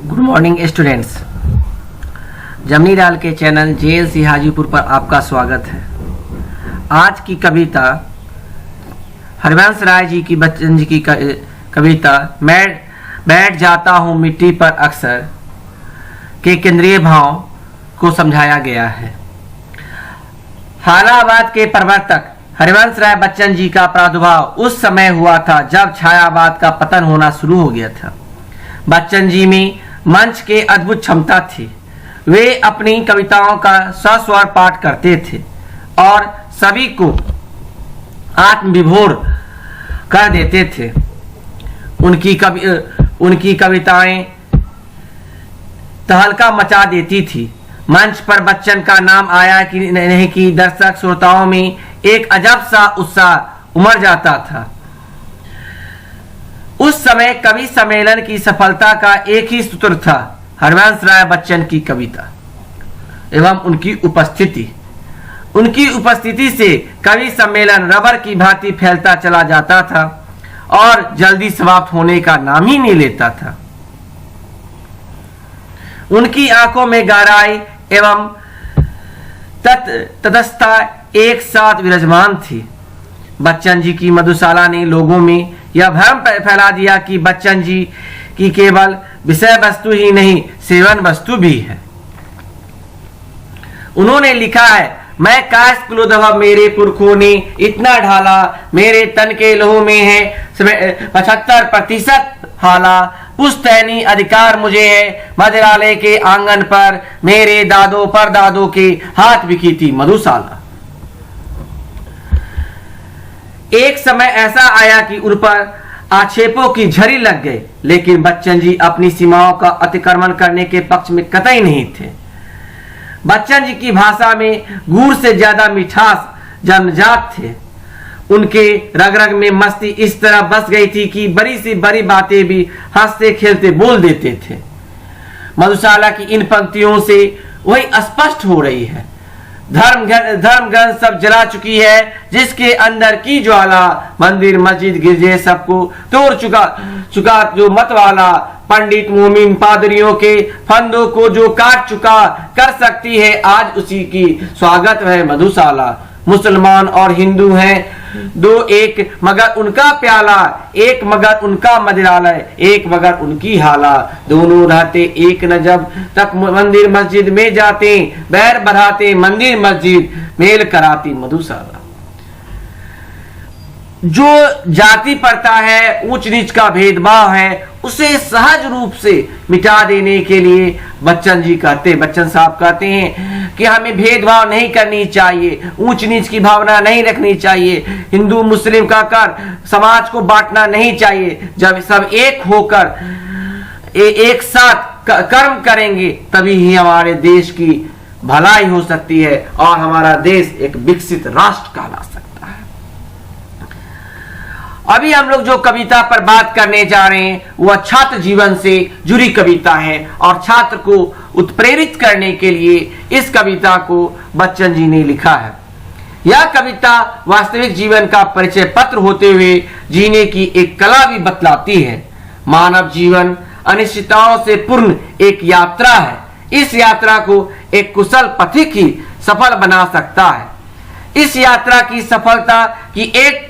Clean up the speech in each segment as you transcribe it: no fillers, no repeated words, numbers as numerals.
Good morning students. जमनी लाल के channel JLC Hajipur पर आपका स्वागत है। आज की कविता हरिवंश राय जी की बच्चन जी की कविता मैं बैठ जाता हूँ मिट्टी पर अक्सर के केंद्रीय भाव को समझाया गया है। हालाबाद के प्रवर्तक हरिवंश राय बच्चन जी का प्रादुर्भाव उस समय हुआ था जब छायावाद का पतन होना शुरू हो गया था। बच्चन जी में मंच के अद्भुत क्षमता थी। वे अपनी कविताओं का सस्वर पाठ करते थे और सभी को आत्मविभोर कर देते थे। उनकी कविताएं तहलका मचा देती थी। मंच पर बच्चन का नाम आया कि नहीं कि दर्शक श्रोताओं में एक अजब सा उत्साह उमड़ जाता था। उस समय कवि सम्मेलन की सफलता का एक ही सूत्र था, हरिवंश राय बच्चन की कविता एवं उनकी उपस्थिति। उनकी उपस्थिति से कवि सम्मेलन रबर की भांति फैलता चला जाता था और जल्दी समाप्त होने का नाम ही नहीं लेता था। उनकी आंखों में गहराई एवं तटस्थता एक साथ विराजमान थी। बच्चन जी की मधुशाला ने लोगों में यह भ्रम फैला दिया कि बच्चन जी की केवल विषय वस्तु ही नहीं सेवन वस्तु भी है। उन्होंने लिखा है, मैं काश कुलोद्भव मेरे पुरखों ने इतना ढाला, मेरे तन के लहू में है 75% हाला, पुश्तैनी अधिकार मुझे है, मदिरालय के आंगन पर मेरे दादो परदादों के हाथ बिकी थी मधुशाला। एक समय ऐसा आया कि उन पर आक्षेपों की झड़ी लग गई, लेकिन बच्चन जी अपनी सीमाओं का अतिक्रमण करने के पक्ष में कतई नहीं थे। बच्चन जी की भाषा में गुड़ से ज्यादा मिठास जन्मजात थे। उनके रग रग में मस्ती इस तरह बस गई थी कि बड़ी सी बड़ी बातें भी हंसते खेलते बोल देते थे। मधुशाला की इन पंक्तियों से वही स्पष्ट हो रही है। धर्म ग्रंथ सब जला चुकी है, जिसके अंदर की ज्वाला मंदिर मस्जिद गिरजे सबको तोड़ चुका जो मत वाला, पंडित मोमिन पादरियों के फंदों को जो काट चुका, कर सकती है आज उसी की स्वागत है मधुशाला। मुसलमान और हिंदू हैं दो एक, मगर उनका प्याला एक, मगर उनका मदिरालय एक, मगर उनकी हाला। दोनों रहते एक न जब तक मंदिर मस्जिद में जाते, बैर बढ़ाते मंदिर मस्जिद मेल कराती मधुशाला। जो जाति प्रथा है, ऊंच नीच का भेदभाव है, उसे सहज रूप से मिटा देने के लिए बच्चन साहब कहते हैं कि हमें भेदभाव नहीं करनी चाहिए, ऊंच नीच की भावना नहीं रखनी चाहिए, हिंदू मुस्लिम का कर समाज को बांटना नहीं चाहिए। जब सब एक होकर एक साथ कर्म करेंगे तभी ही हमारे देश की भलाई हो सकती है और हमारा देश एक विकसित राष्ट्र कहला सकता है। अभी हम लोग जो कविता पर बात करने जा रहे हैं वह छात्र जीवन से जुड़ी कविता है और छात्र को उत्प्रेरित करने के लिए इस कविता को बच्चन जी ने लिखा है। यह कविता वास्तविक जीवन का परिचय पत्र होते हुए जीने की एक कला भी बतलाती है। मानव जीवन अनिश्चितताओं से पूर्ण एक यात्रा है। इस यात्रा को एक कुशल पथिक ही सफल बना सकता है। इस यात्रा की सफलता की एक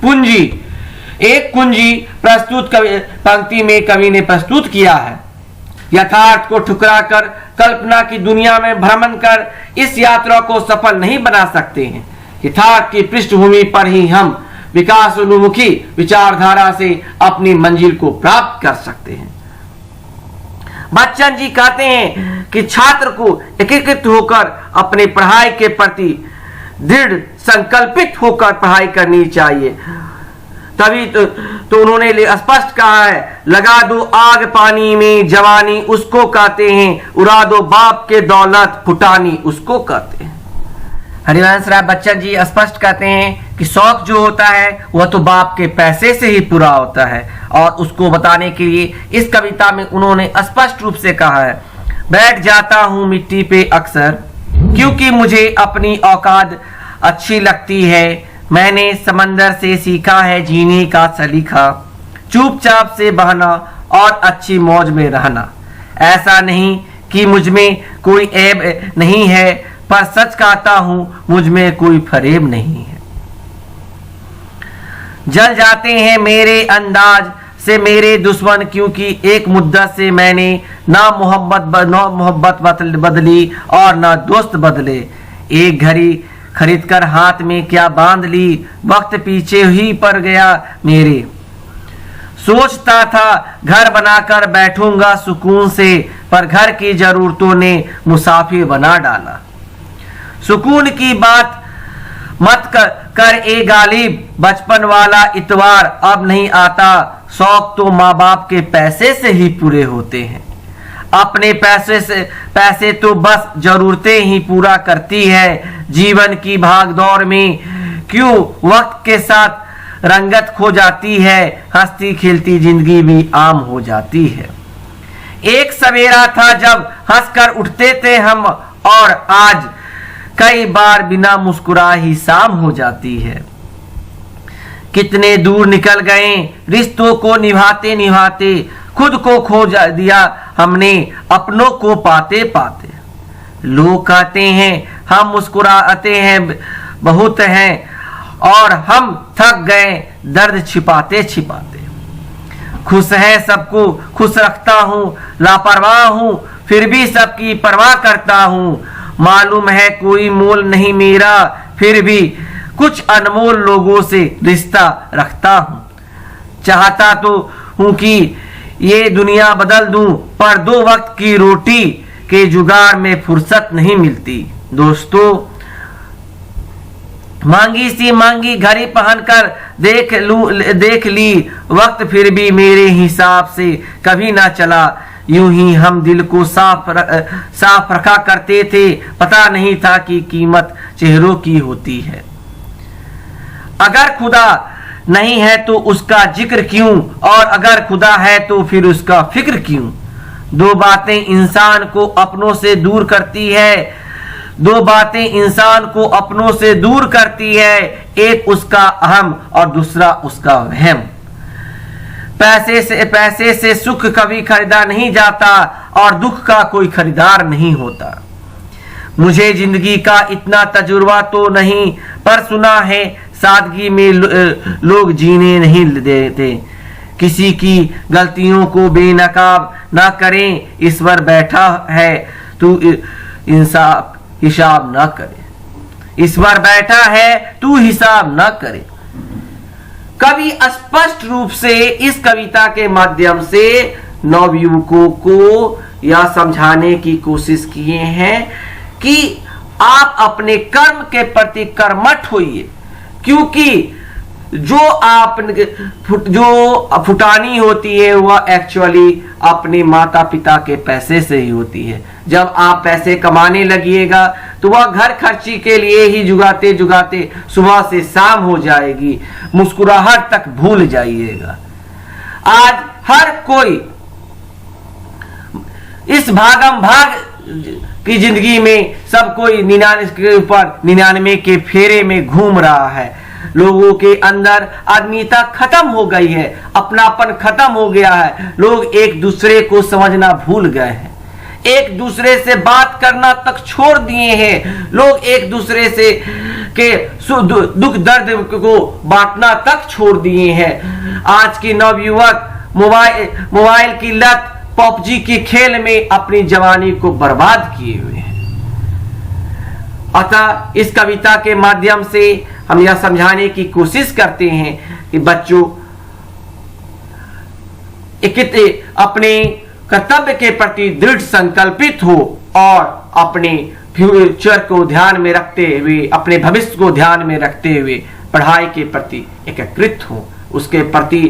कुंजी प्रस्तुत पंक्ति में कवि ने प्रस्तुत किया है। यथार्थ को ठुकराकर कल्पना की दुनिया में भ्रमण कर इस यात्रा को सफल नहीं बना सकते हैं। यथार्थ की पृष्ठभूमि पर ही हम विकासोन्मुखी विचारधारा से अपनी मंजिल को प्राप्त कर सकते हैं। बच्चन जी कहते हैं कि छात्र को एकीकृत होकर अपने पढ़ाई के प्रति दृढ़ संकल्पित होकर पढ़ाई करनी चाहिए। तभी तो उन्होंने स्पष्ट कहा है, लगा दो आग पानी में जवानी उसको कहते हैं, उड़ा दो बाप के दौलत फुटानी उसको कहते हैं। हरिवंश राय बच्चन जी स्पष्ट कहते हैं कि शौक जो होता है वह तो बाप के पैसे से ही पूरा होता है, और उसको बताने के लिए इस कविता में उन्होंने स्पष्ट रूप से कहा है, बैठ जाता हूं मिट्टी पे अक्सर क्योंकि मुझे अपनी औकात अच्छी लगती है। मैंने समंदर से सीखा है जीने का सलीका, चुपचाप से बहना और अच्छी मौज में रहना। ऐसा नहीं कि मुझ में कोई ऐब नहीं है, पर सच कहता हूं मुझ में कोई फरेब नहीं है। जल जाते हैं मेरे अंदाज से मेरे दुश्मन, क्योंकि एक मुद्दत से मैंने ना मोहब्बत बदली और ना दोस्त बदले। एक घड़ी खरीदकर हाथ में क्या बांध ली, वक्त पीछे ही पड़ गया मेरे। सोचता था घर बनाकर बैठूंगा सुकून से, पर घर की जरूरतों ने मुसाफिर बना डाला। सुकून की बात मत कर ए गालिब, बचपन वाला इतवार अब नहीं आता। शौक तो माँ बाप के पैसे से ही पूरे होते हैं, अपने पैसे तो बस जरूरतें ही पूरा करती है। जीवन की भागदौड़ में क्यों वक्त के साथ रंगत खो जाती है, हंसती खेलती जिंदगी भी आम हो जाती है। एक सवेरा था जब हंसकर उठते थे हम, और आज कई बार बिना मुस्कुरा ही शाम हो जाती है। कितने दूर निकल गए रिश्तों को निभाते निभाते, खुद को खो दिया हमने अपनों को पाते पाते। लोग कहते हैं हम मुस्कुराते हैं बहुत हैं, और हम थक गए दर्द छिपाते छिपाते। खुश है सबको खुश रखता हूँ, लापरवाह हूँ फिर भी सबकी परवाह करता हूँ। मालूम है कोई मोल नहीं मेरा, फिर भी कुछ अनमोल लोगों से रिश्ता रखता हूँ। चाहता तो हूँ कि ये दुनिया बदल दूं, पर दो वक्त की रोटी के जुगाड़ में फुर्सत नहीं मिलती। दोस्तों, मांगी सी मांगी घड़ी पहनकर देख ली, वक्त फिर भी मेरे हिसाब से कभी ना चला। यूं ही हम दिल को साफ रखा करते थे, पता नहीं था कि कीमत चेहरों की होती है। अगर खुदा नहीं है तो उसका जिक्र क्यों, और अगर खुदा है तो फिर उसका फिक्र क्यों। दो बातें इंसान को अपनों से दूर करती है, दो बातें इंसान को अपनों से दूर करती है, एक उसका अहम और दूसरा उसका वहम। पैसे से सुख कभी खरीदा नहीं जाता, और दुख का कोई खरीदार नहीं होता। मुझे जिंदगी का इतना तजुर्बा तो नहीं, पर सुना है सादगी में लोग जीने नहीं देते। किसी की गलतियों को बेनकाब ना करें, ईश्वर बैठा है तू इंसाफ हिसाब ना करे। ईश्वर बैठा है तू हिसाब ना करे। कवि स्पष्ट रूप से इस कविता के माध्यम से नवयुवकों को यह समझाने की कोशिश किए हैं कि आप अपने कर्म के प्रति कर्मठ होइए, क्योंकि जो फुटानी होती है वह एक्चुअली अपने माता पिता के पैसे से ही होती है। जब आप पैसे कमाने लगिएगा तो वह घर खर्ची के लिए ही जुगाते जुगाते सुबह से शाम हो जाएगी, मुस्कुराहट तक भूल जाइएगा। आज हर कोई इस भागम भाग की जिंदगी में सब कोई 99 के ऊपर 99 के फेरे में घूम रहा है। लोगों के अंदर आत्मीयता खत्म हो गई है, अपनापन खत्म हो गया है। लोग एक दूसरे को समझना भूल गए हैं, एक दूसरे से बात करना तक छोड़ दिए हैं। लोग एक दूसरे से के दुख दर्द को बांटना तक छोड़ दिए हैं। आज के नवयुवक मोबाइल की लत, पबजी के खेल में अपनी जवानी को बर्बाद किए हुए हैं। अतः इस कविता के माध्यम से हम यह समझाने की कोशिश करते हैं कि बच्चों अपने कर्तव्य के प्रति दृढ़ संकल्पित हो, और अपने फ्यूचर को ध्यान में रखते हुए, अपने भविष्य को ध्यान में रखते हुए पढ़ाई के प्रति एकीकृत हो। उसके प्रति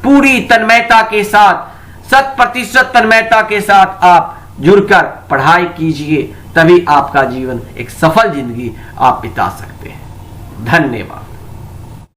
पूरी तन्मयता के साथ, 100% तन्मयता के साथ आप जुड़कर पढ़ाई कीजिए, तभी आपका जीवन एक सफल जिंदगी आप बिता सकते हैं। धन्यवाद।